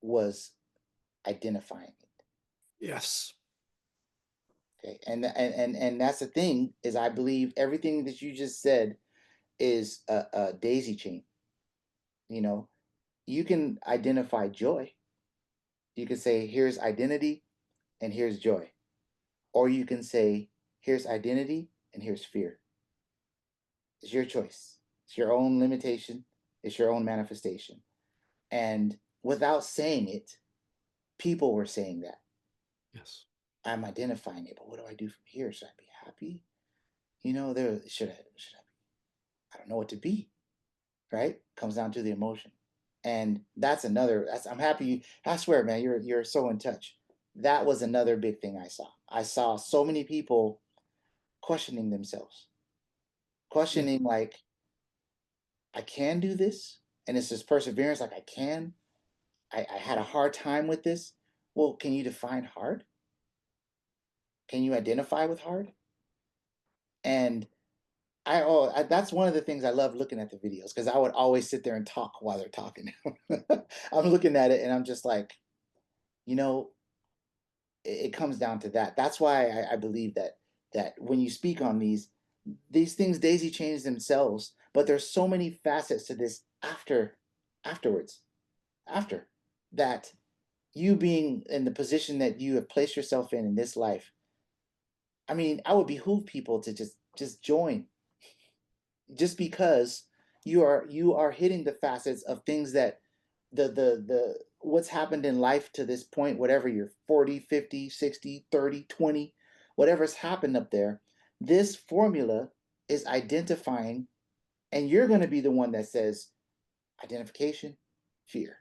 was identifying it. Yes. Okay. And that's the thing is I believe everything that you just said is a daisy chain. You know, you can identify joy. You can say, here's identity and here's joy. Or you can say, here's identity and here's fear. It's your choice. It's your own limitation. It's your own manifestation. And without saying it, people were saying that. Yes. I'm identifying it, but what do I do from here? Should I be happy? You know, there should I be? I don't know what to be. Right? Comes down to the emotion. And I'm happy I swear, man, you're so in touch. That was another big thing I saw. I saw so many people questioning themselves, Yeah. questioning like, I can do this. And it's this perseverance, like I can. I had a hard time with this. Well, can you define hard? Can you identify with hard? And that's one of the things I love looking at the videos because I would always sit there and talk while they're talking. I'm looking at it and I'm just like, you know, it comes down to that. That's why I believe that when you speak on these things daisy chains themselves, but there's so many facets to this afterwards, after that you being in the position that you have placed yourself in this life. I mean, I would behoove people to just join, just because you are hitting the facets of things that the what's happened in life to this point, whatever you're 40, 50, 60, 30, 20, whatever's happened up there, this formula is identifying, and you're going to be the one that says identification, fear,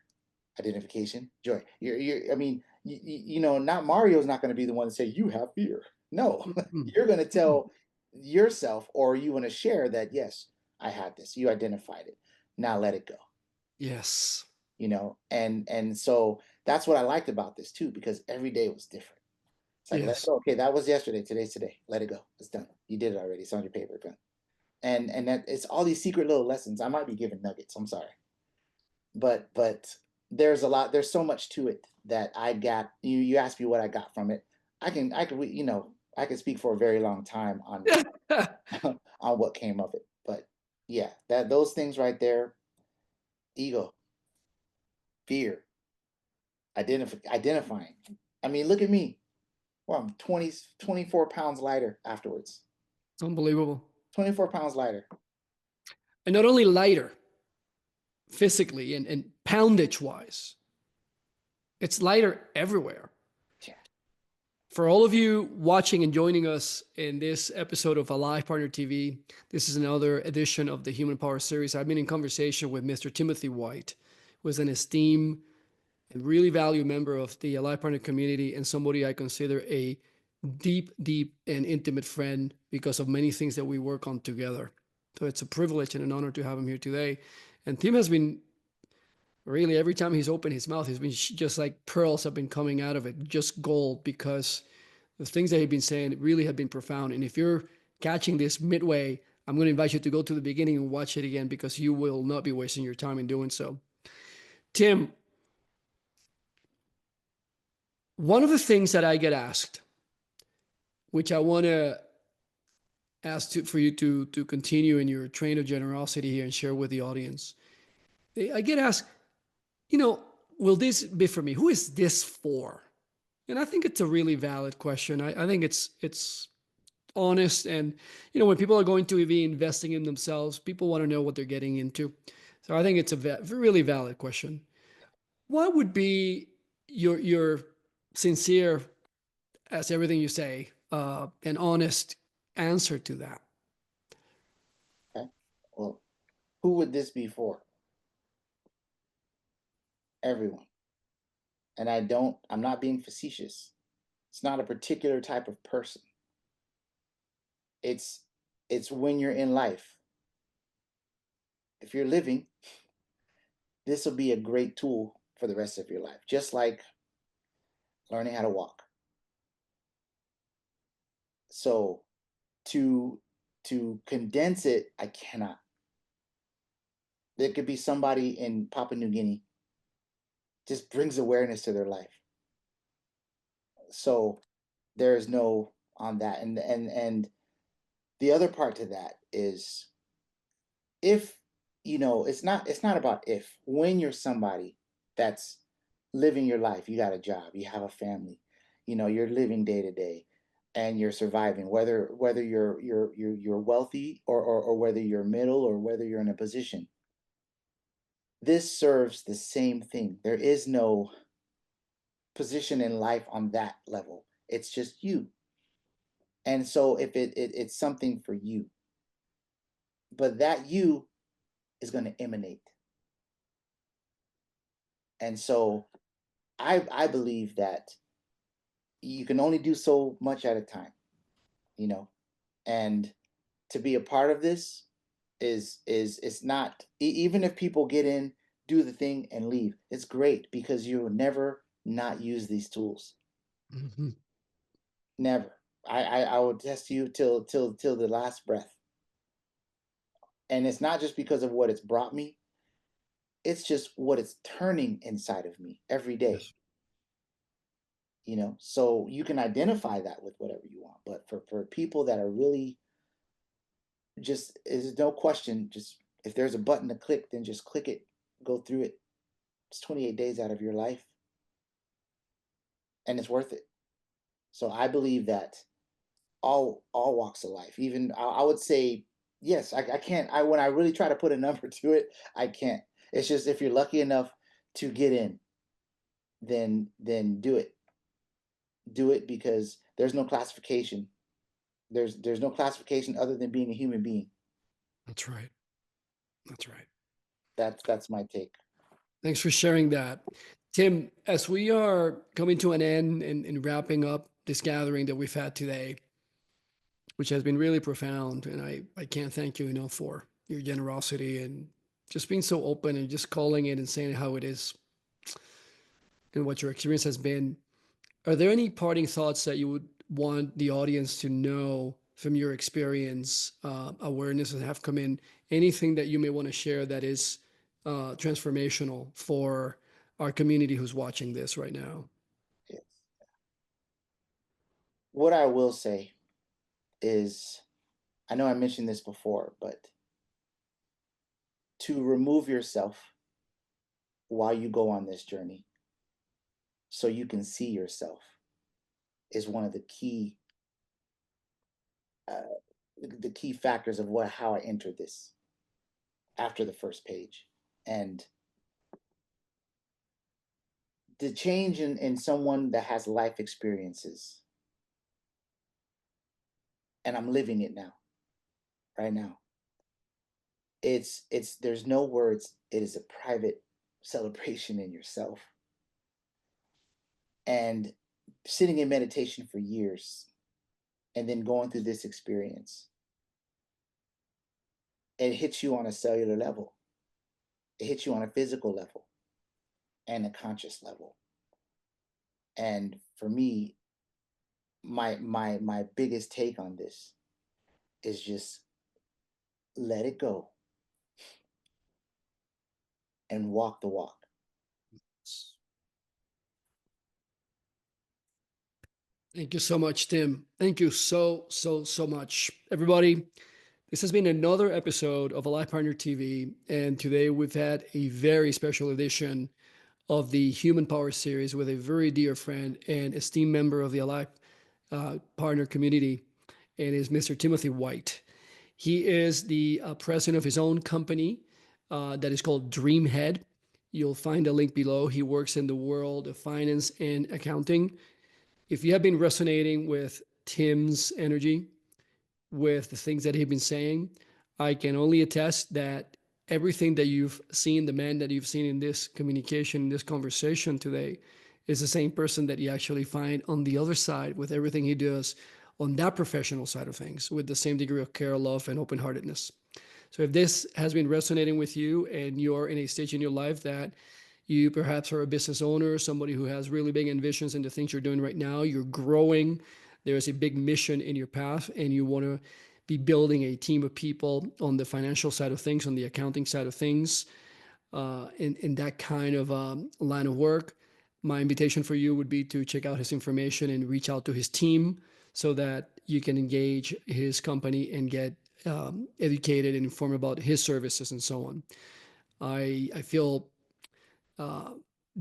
identification, joy. I mean, you know, not Mario's not going to be the one to say you have fear. No, Mhm. you're going to tell yourself, or you want to share that, yes, I had this. You identified it. Now let it go. Yes. You know, and so that's what I liked about this too, because every day was different. It's like let it Yes. go. Okay, that was yesterday. Today's today. Let it go. It's done. You did it already. It's on your paper. Done. And that it's all these secret little lessons. I might be giving nuggets. I'm sorry, but there's a lot. There's so much to it that I got. You asked me what I got from it. I can you know I can speak for a very long time on on what came of it. But yeah, that those things right there, ego, fear, identifying. I mean, look at me. Well, I'm 24 pounds lighter afterwards. Unbelievable. 24 pounds lighter. And not only lighter physically and poundage wise, it's lighter everywhere. Yeah. For all of you watching and joining us in this episode of Alive Partner TV, this is another edition of the Human Power Series. I've been in conversation with Mr. Timothy White, who is an esteemed and really valued member of the Alive Partner community and somebody I consider a deep, deep, and intimate friend because of many things that we work on together. So it's a privilege and an honor to have him here today. And Tim has been really, every time he's opened his mouth, he's been just like pearls have been coming out of it, just gold, because the things that he's been saying really have been profound. And if you're catching this midway, I'm going to invite you to go to the beginning and watch it again because you will not be wasting your time in doing so. Tim, one of the things that I get asked, which I want to ask for you to continue in your train of generosity here and share with the audience. I get asked, you know, will this be for me? Who is this for? And I think it's a really valid question. I think it's honest, and you know, when people are going to be investing in themselves, people want to know what they're getting into. So I think it's a really valid question. What would be your sincere as everything you say, an honest answer to that. Okay. Well, who would this be for? Everyone. And I'm not being facetious. It's not a particular type of person. It's it's when you're in life. If you're living, this will be a great tool for the rest of your life. Just like learning how to walk. So to condense it, I cannot. There could be somebody in Papua New Guinea just brings awareness to their life. So there is no on that. And the other part to that is, if it's not about if, when you're somebody that's living your life, you got a job, you have a family, you're living day to day, and you're surviving, whether you're wealthy, or whether you're middle, or whether you're in a position. This serves the same thing. There is no position in life on that level. It's just you. And so if it's something for you, but that you is going to emanate. And so I believe that you can only do so much at a time, you know, and to be a part of this is it's not, even if people get in, do the thing and leave, it's great, because you will never not use these tools. Mm-hmm. Never. I will test you till the last breath. And it's not just because of what it's brought me, it's just what it's turning inside of me every day. Yes. So you can identify that with whatever you want, but for people that are really, just, is no question, just, if there's a button to click, then just click it, go through it. It's 28 days out of your life, and it's worth it. So I believe that all walks of life, even I would say, yes, I can't, when I really try to put a number to it, I can't. It's just, if you're lucky enough to get in, then do it, because there's no classification. There's no classification other than being a human being. That's right. That's right. That's my take. Thanks for sharing that. Tim, as we are coming to an end and wrapping up this gathering that we've had today, which has been really profound, and I can't thank you enough for your generosity and just being so open and just calling it and saying how it is and what your experience has been. Are there any parting thoughts that you would want the audience to know from your experience, awareness that have come in? Anything that you may want to share that is transformational for our community who's watching this right now? Yes. What I will say is, I know I mentioned this before, but to remove yourself while you go on this journey, so you can see yourself, is one of uh, the key factors of how I entered this after the first page. And the change in someone that has life experiences, and I'm living it now, right now. It's there's no words. It is a private celebration in yourself. And sitting in meditation for years, and then going through this experience, it hits you on a cellular level, it hits you on a physical level, and a conscious level. And for me, my biggest take on this is just let it go and walk the walk. Thank you so much, Tim. Thank you so much. Everybody, this has been another episode of Alive Partner TV. And today we've had a very special edition of the Human Power series with a very dear friend and esteemed member of the Alive Partner community, and is Mr. Timothy White. He is the president of his own company that is called Dreamhead. You'll find a link below. He works in the world of finance and accounting. if you have been resonating with Tim's energy, with the things that he's been saying, I can only attest that everything that you've seen, the man that you've seen in this communication, in this conversation today, is the same person that you actually find on the other side with everything he does on that professional side of things, with the same degree of care, love, and open-heartedness. So if this has been resonating with you and you're in a stage in your life that you perhaps are a business owner, somebody who has really big ambitions in the things you're doing right now, you're growing, there's a big mission in your path, and you want to be building a team of people on the financial side of things, on the accounting side of things, in that kind of line of work, my invitation for you would be to check out his information and reach out to his team so that you can engage his company and get educated and informed about his services and so on. I feel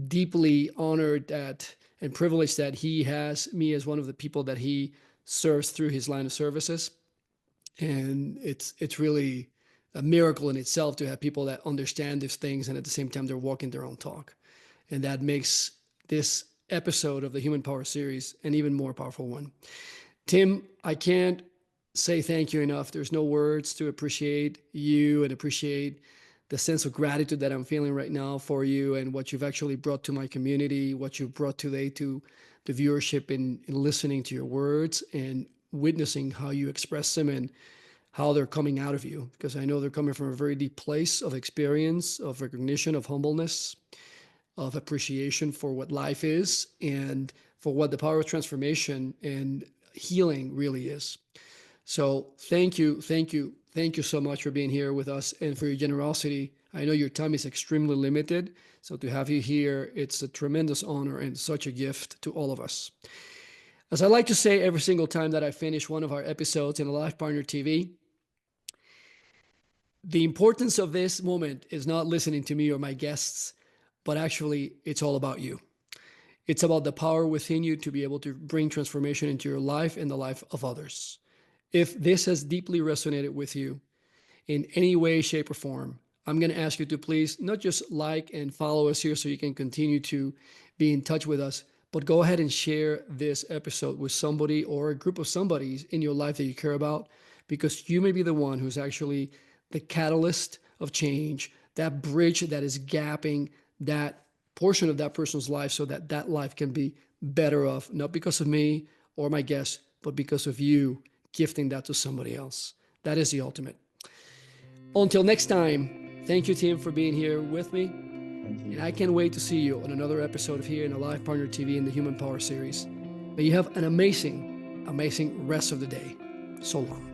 deeply honored that and privileged that he has me as one of the people that he serves through his line of services. And it's really a miracle in itself to have people that understand these things and at the same time they're walking their own talk. And that makes this episode of the Human Power series an even more powerful one. Tim, I can't say thank you enough. There's no words to appreciate you and appreciate the sense of gratitude that I'm feeling right now for you and what you've actually brought to my community, what you've brought today to the viewership in listening to your words and witnessing how you express them and how they're coming out of you, because I know they're coming from a very deep place of experience, of recognition, of humbleness, of appreciation for what life is and for what the power of transformation and healing really is. So thank you so much for being here with us and for your generosity. I know your time is extremely limited, so to have you here, it's a tremendous honor and such a gift to all of us. As I like to say every single time that I finish one of our episodes in Life Partner TV, the importance of this moment is not listening to me or my guests, but actually it's all about you. It's about the power within you to be able to bring transformation into your life and the life of others. If this has deeply resonated with you in any way, shape, or form, I'm going to ask you to please not just like and follow us here so you can continue to be in touch with us, but go ahead and share this episode with somebody or a group of somebodies in your life that you care about, because you may be the one who's actually the catalyst of change, that bridge that is gapping that portion of that person's life so that that life can be better off, not because of me or my guests, but because of you gifting that to somebody else. That is the ultimate. Until next time, thank you, Tim, for being here with me. And I can't wait to see you on another episode of here in the Life Partner TV in the Human Power series. May you have an amazing, amazing rest of the day. So long.